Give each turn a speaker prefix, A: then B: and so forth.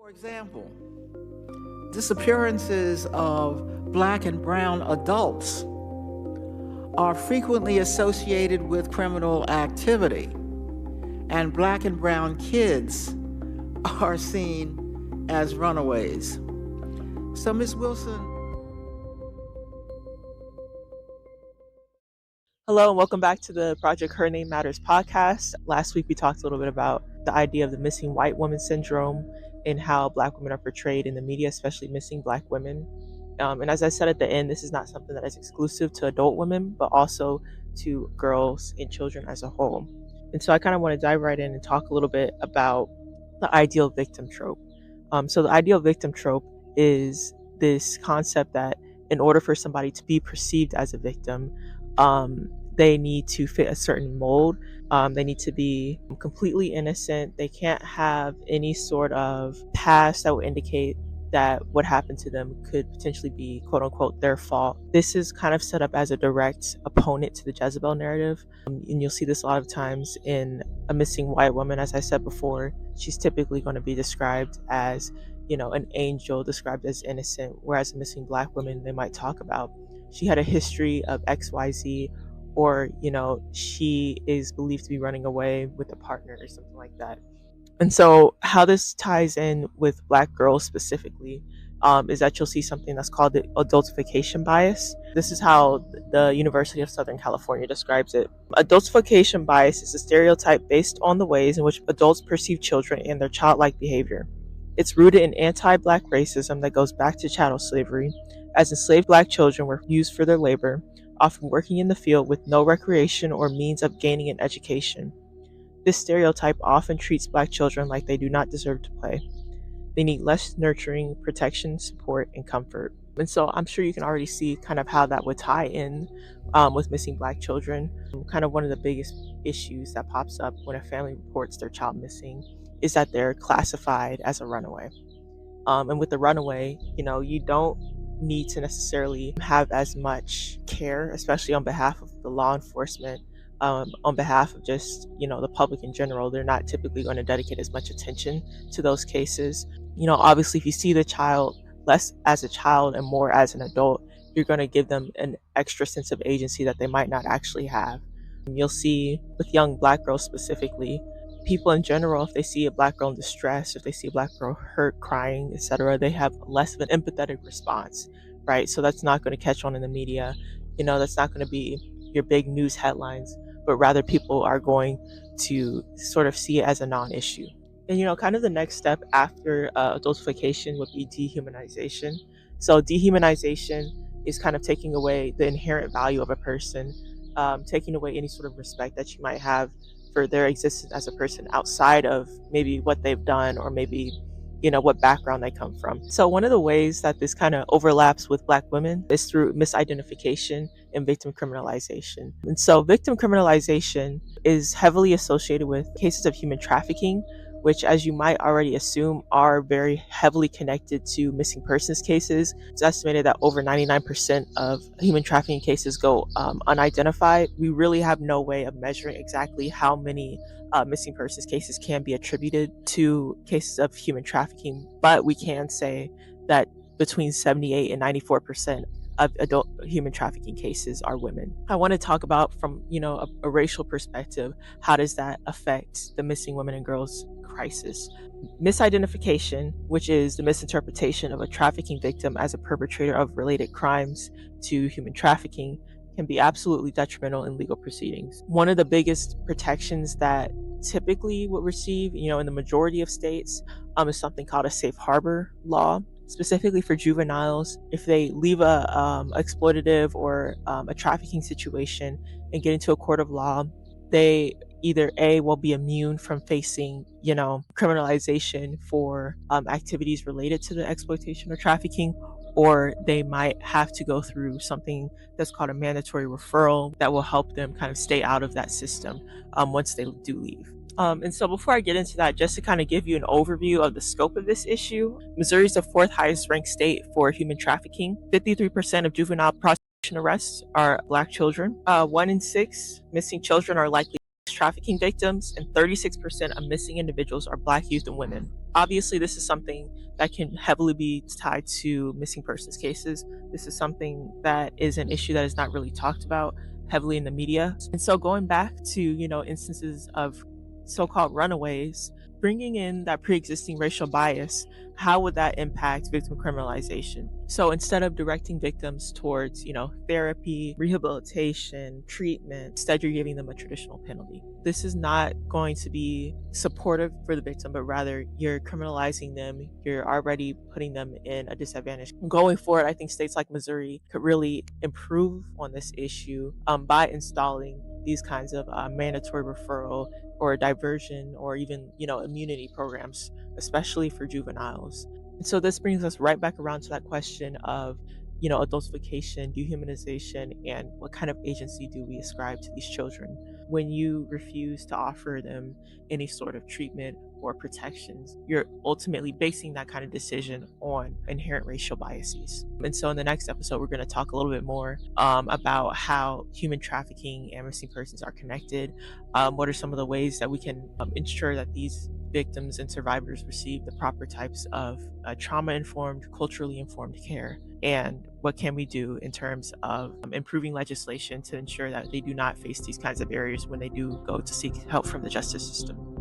A: For example, disappearances of black and brown adults are frequently associated with criminal activity, and black and brown kids are seen as runaways. So, Ms. Wilson.
B: Hello and welcome back to the Project Her Name Matters podcast. Last week we talked a little bit about the idea of the missing white woman syndrome and how black women are portrayed in the media, especially missing black women. And as I said at the end, this is not something that is exclusive to adult women, but also to girls and children as a whole. And so I kind of want to dive right in and talk a little bit about the ideal victim trope. So the ideal victim trope is this concept that in order for somebody to be perceived as a victim, they need to fit a certain mold. They need to be completely innocent. They can't have any sort of past that would indicate that what happened to them could potentially be quote unquote their fault. This is kind of set up as a direct opponent to the Jezebel narrative. And you'll see this a lot of times in a missing white woman. As I said before, she's typically going to be described as, an angel, described as innocent, whereas a missing black woman, they might talk about she had a history of XYZ, or she is believed to be running away with a partner or something like that. And so how this ties in with black girls specifically is that you'll see something that's called the adultification bias. This is how the University of Southern California describes it. Adultification bias is a stereotype based on the ways in which adults perceive children and their childlike behavior. It's rooted in anti-black racism that goes back to chattel slavery, as enslaved black children were used for their labor, often working in the field with no recreation or means of gaining an education. This stereotype often treats black children like they do not deserve to play. They need less nurturing, protection, support, and comfort. And so I'm sure you can already see kind of how that would tie in with missing black children. Kind of one of the biggest issues that pops up when a family reports their child missing is that they're classified as a runaway. And with the runaway, you don't need to necessarily have as much care, especially on behalf of the law enforcement, on behalf of just the public in general. They're not typically going to dedicate as much attention to those cases. Obviously if you see the child less as a child and more as an adult, you're going to give them an extra sense of agency that they might not actually have. You'll see with young black girls specifically, people in general, if they see a black girl in distress, if they see a black girl hurt, crying, etc., they have less of an empathetic response, right? So that's not going to catch on in the media. That's not going to be your big news headlines, but rather people are going to sort of see it as a non-issue. And kind of the next step after adultification would be dehumanization. So dehumanization is kind of taking away the inherent value of a person, taking away any sort of respect that you might have for their existence as a person outside of maybe what they've done or maybe what background they come from. So one of the ways that this kind of overlaps with black women is through misidentification and victim criminalization. And so victim criminalization is heavily associated with cases of human trafficking, which, as you might already assume, are very heavily connected to missing persons cases. It's estimated that over 99% of human trafficking cases go unidentified. We really have no way of measuring exactly how many missing persons cases can be attributed to cases of human trafficking, but we can say that between 78 and 94% of adult human trafficking cases are women. I want to talk about from a racial perspective, how does that affect the missing women and girls crisis? Misidentification, which is the misinterpretation of a trafficking victim as a perpetrator of related crimes to human trafficking, can be absolutely detrimental in legal proceedings. One of the biggest protections that typically would receive, in the majority of states, is something called a safe harbor law, specifically for juveniles. If they leave a exploitative or a trafficking situation and get into a court of law, they either will be immune from facing criminalization for activities related to the exploitation or trafficking, or they might have to go through something that's called a mandatory referral that will help them kind of stay out of that system once they do leave. And so before I get into that, just to kind of give you an overview of the scope of this issue, Missouri is the fourth highest ranked state for human trafficking. 53% of juvenile prostitution arrests are black children. 1 in 6 missing children are likely trafficking victims, and 36% of missing individuals are Black youth and women. Obviously, this is something that can heavily be tied to missing persons cases. This is something that is an issue that is not really talked about heavily in the media. And so going back to, instances of so-called runaways, bringing in that pre-existing racial bias, how would that impact victim criminalization? So instead of directing victims towards, therapy, rehabilitation, treatment, instead you're giving them a traditional penalty. This is not going to be supportive for the victim, but rather you're criminalizing them. You're already putting them in a disadvantage. Going forward, I think states like Missouri could really improve on this issue by installing these kinds of mandatory referral or diversion or even, immunity programs, especially for juveniles. And so this brings us right back around to that question of, adultification, dehumanization, and what kind of agency do we ascribe to these children when you refuse to offer them any sort of treatment or protections? You're ultimately basing that kind of decision on inherent racial biases. And so in the next episode, we're going to talk a little bit more about how human trafficking and missing persons are connected. What are some of the ways that we can ensure that these victims and survivors receive the proper types of trauma-informed, culturally informed care? And what can we do in terms of improving legislation to ensure that they do not face these kinds of barriers when they do go to seek help from the justice system?